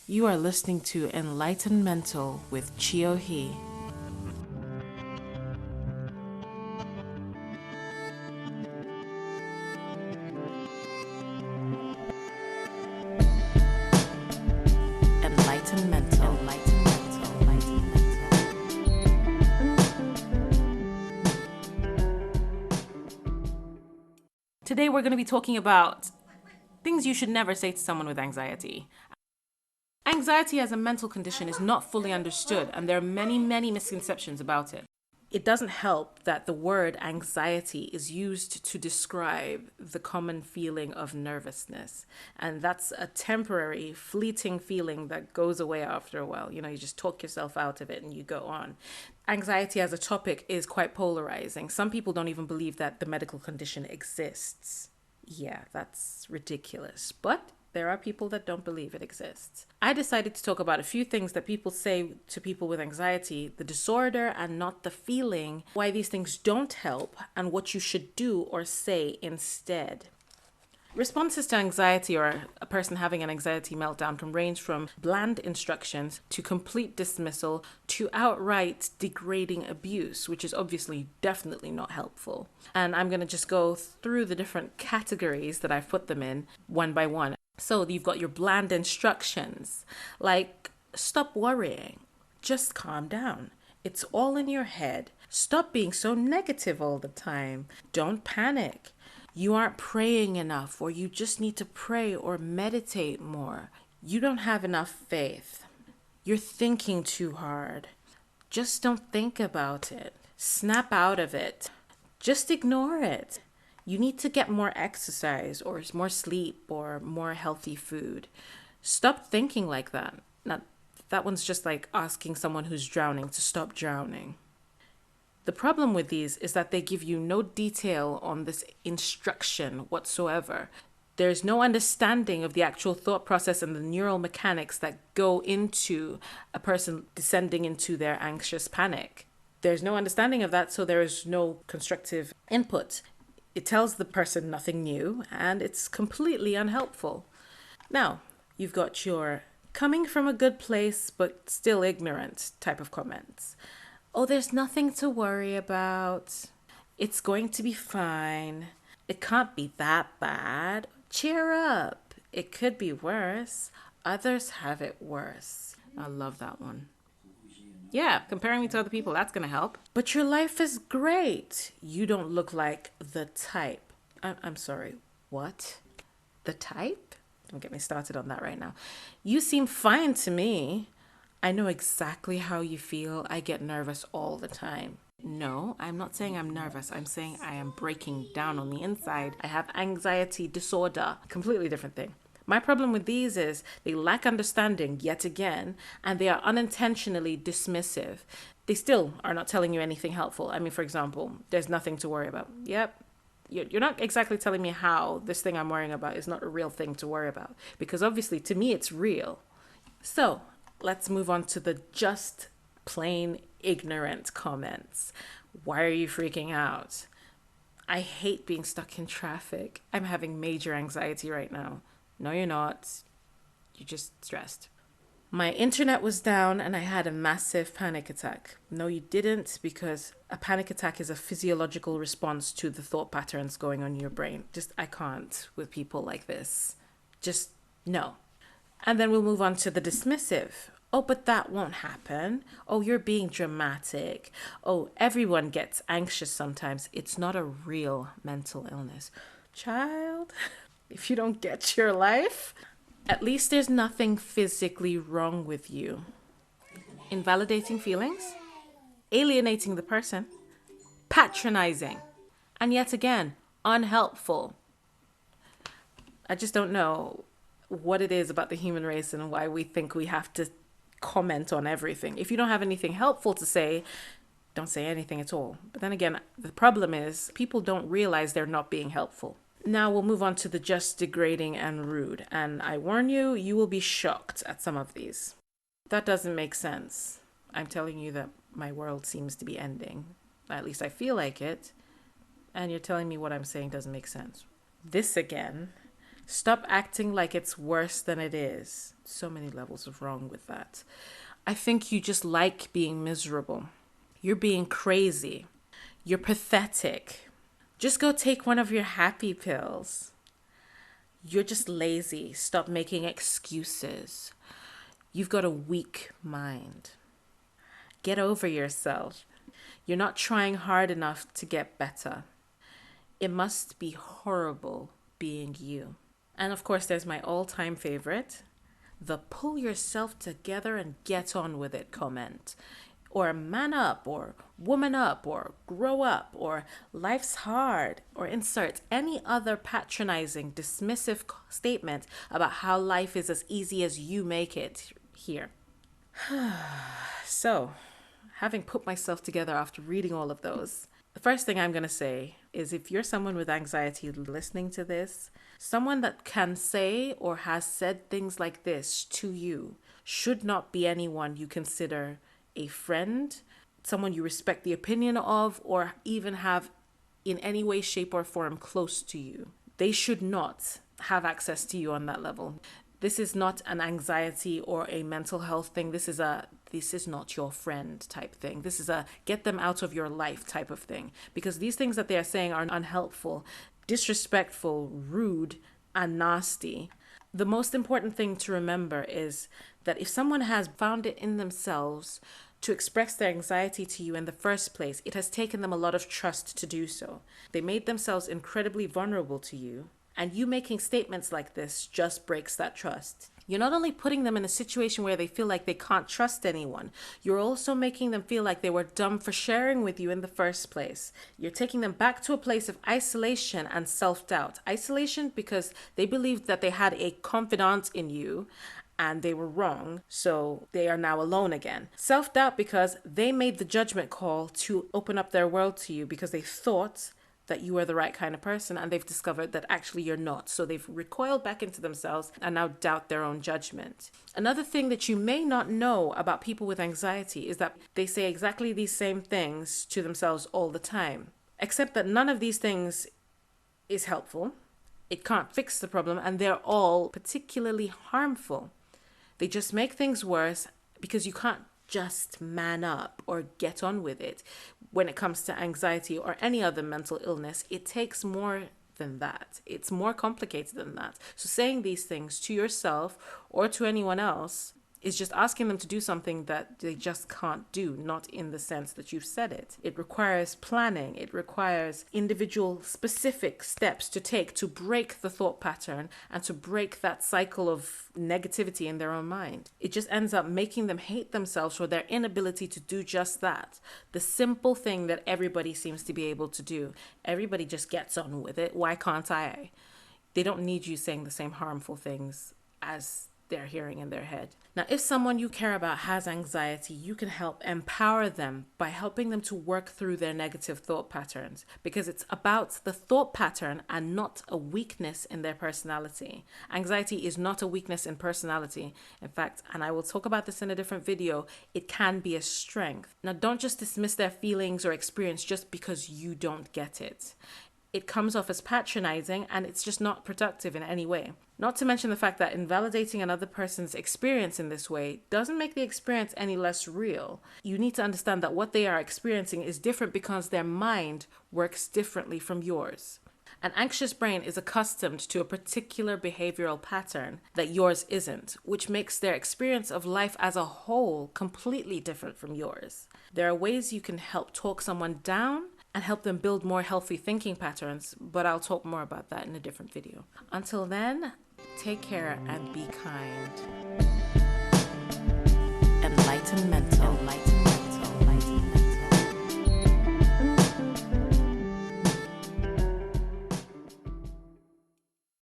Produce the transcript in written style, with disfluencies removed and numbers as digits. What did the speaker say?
You are listening to EnlightenMental with TheChiOhi. EnlightenMental. Today we're going to be talking about things you should never say to someone with anxiety. Anxiety as a mental condition is not fully understood, and there are many misconceptions about it. It doesn't help that the word anxiety is used to describe the common feeling of nervousness. And that's a temporary, fleeting feeling that goes away after a while. You know, you just talk yourself out of it and you go on. Anxiety as a topic is quite polarizing. Some people don't even believe that the medical condition exists. Yeah, that's ridiculous. But there are people that don't believe it exists. I decided to talk about a few things that people say to people with anxiety, the disorder and not the feeling, why these things don't help, and what you should do or say instead. Responses to anxiety or a person having an anxiety meltdown can range from bland instructions to complete dismissal to outright degrading abuse, which is obviously definitely not helpful. And I'm going to just go through the different categories that I've put them in one by one. So you've got your bland instructions, like stop worrying, just calm down. It's all in your head. Stop being so negative all the time. Don't panic. You aren't praying enough, or you just need to pray or meditate more. You don't have enough faith. You're thinking too hard. Just don't think about it. Snap out of it. Just ignore it. You need to get more exercise or more sleep or more healthy food. Stop thinking like that. Now, that one's just like asking someone who's drowning to stop drowning. The problem with these is that they give you no detail on this instruction whatsoever. There's no understanding of the actual thought process and the neural mechanics that go into a person descending into their anxious panic. There's no understanding of that, so there is no constructive input. It tells the person nothing new, and it's completely unhelpful. Now, you've got your coming from a good place but still ignorant type of comments. Oh, there's nothing to worry about. It's going to be fine. It can't be that bad. Cheer up. It could be worse. Others have it worse. I love that one. Yeah, comparing me to other people, that's going to help. But your life is great. You don't look like the type. I'm sorry, what? The type? Don't get me started on that right now. You seem fine to me. I know exactly how you feel. I get nervous all the time. No, I'm not saying I'm nervous. I'm saying I am breaking down on the inside. I have anxiety disorder. Completely different thing. My problem with these is they lack understanding yet again, and they are unintentionally dismissive. They still are not telling you anything helpful. I mean, for example, there's nothing to worry about. Yep. You're not exactly telling me how this thing I'm worrying about is not a real thing to worry about, because obviously to me it's real. So let's move on to the just plain ignorant comments. Why are you freaking out? I hate being stuck in traffic. I'm having major anxiety right now. No, you're not. You're just stressed. My internet was down and I had a massive panic attack. No, you didn't, because a panic attack is a physiological response to the thought patterns going on in your brain. I can't with people like this. Just no. And then we'll move on to the dismissive. Oh, but that won't happen. Oh, you're being dramatic. Oh, everyone gets anxious sometimes. It's not a real mental illness. Child, if you don't get your life, at least there's nothing physically wrong with you. Invalidating feelings, alienating the person, patronizing, and yet again, unhelpful. I just don't know what it is about the human race and why we think we have to comment on everything. If you don't have anything helpful to say, don't say anything at all. But then again, the problem is people don't realize they're not being helpful. Now we'll move on to the just degrading and rude. And I warn you, you will be shocked at some of these. That doesn't make sense. I'm telling you that my world seems to be ending. At least I feel like it. And you're telling me what I'm saying doesn't make sense. This again. Stop acting like it's worse than it is. So many levels of wrong with that. I think you just like being miserable. You're being crazy. You're pathetic. Just go take one of your happy pills. You're just lazy. Stop making excuses. You've got a weak mind. Get over yourself. You're not trying hard enough to get better. It must be horrible being you. And of course, there's my all-time favorite, the pull yourself together and get on with it comment. Or man up, or woman up, or grow up, or life's hard, or insert any other patronizing, dismissive statement about how life is as easy as you make it here. So, having put myself together after reading all of those, the first thing I'm going to say is if you're someone with anxiety listening to this, someone that can say or has said things like this to you should not be anyone you consider a friend, someone you respect the opinion of, or even have in any way, shape, or form close to you. They should not have access to you on that level. This is not an anxiety or a mental health thing. This is not your friend type thing. This is a get them out of your life type of thing. Because these things that they are saying are unhelpful, disrespectful, rude, and nasty. The most important thing to remember is that if someone has found it in themselves to express their anxiety to you in the first place, it has taken them a lot of trust to do so. They made themselves incredibly vulnerable to you, and you making statements like this just breaks that trust. You're not only putting them in a situation where they feel like they can't trust anyone, you're also making them feel like they were dumb for sharing with you in the first place. You're taking them back to a place of isolation and self-doubt. Isolation because they believed that they had a confidant in you and they were wrong, so they are now alone again. Self-doubt because they made the judgment call to open up their world to you because they thought that you are the right kind of person, and they've discovered that actually you're not. So they've recoiled back into themselves and now doubt their own judgment. Another thing that you may not know about people with anxiety is that they say exactly these same things to themselves all the time, except that none of these things is helpful. It can't fix the problem, and they're all particularly harmful. They just make things worse because you can't just man up or get on with it. When it comes to anxiety or any other mental illness, it takes more than that. It's more complicated than that. So saying these things to yourself or to anyone else is just asking them to do something that they just can't do, not in the sense that you've said it. It requires planning. It requires individual specific steps to take to break the thought pattern and to break that cycle of negativity in their own mind. It just ends up making them hate themselves for their inability to do just that. The simple thing that everybody seems to be able to do. Everybody just gets on with it. Why can't I? They don't need you saying the same harmful things as they're hearing in their head. Now, if someone you care about has anxiety, you can help empower them by helping them to work through their negative thought patterns, because it's about the thought pattern and not a weakness in their personality. Anxiety is not a weakness in personality. In fact, and I will talk about this in a different video, it can be a strength. Now, don't just dismiss their feelings or experience just because you don't get it. It comes off as patronizing, and it's just not productive in any way. Not to mention the fact that invalidating another person's experience in this way doesn't make the experience any less real. You need to understand that what they are experiencing is different because their mind works differently from yours. An anxious brain is accustomed to a particular behavioral pattern that yours isn't, which makes their experience of life as a whole completely different from yours. There are ways you can help talk someone down and help them build more healthy thinking patterns, but I'll talk more about that in a different video. Until then, take care and be kind. EnlightenMental.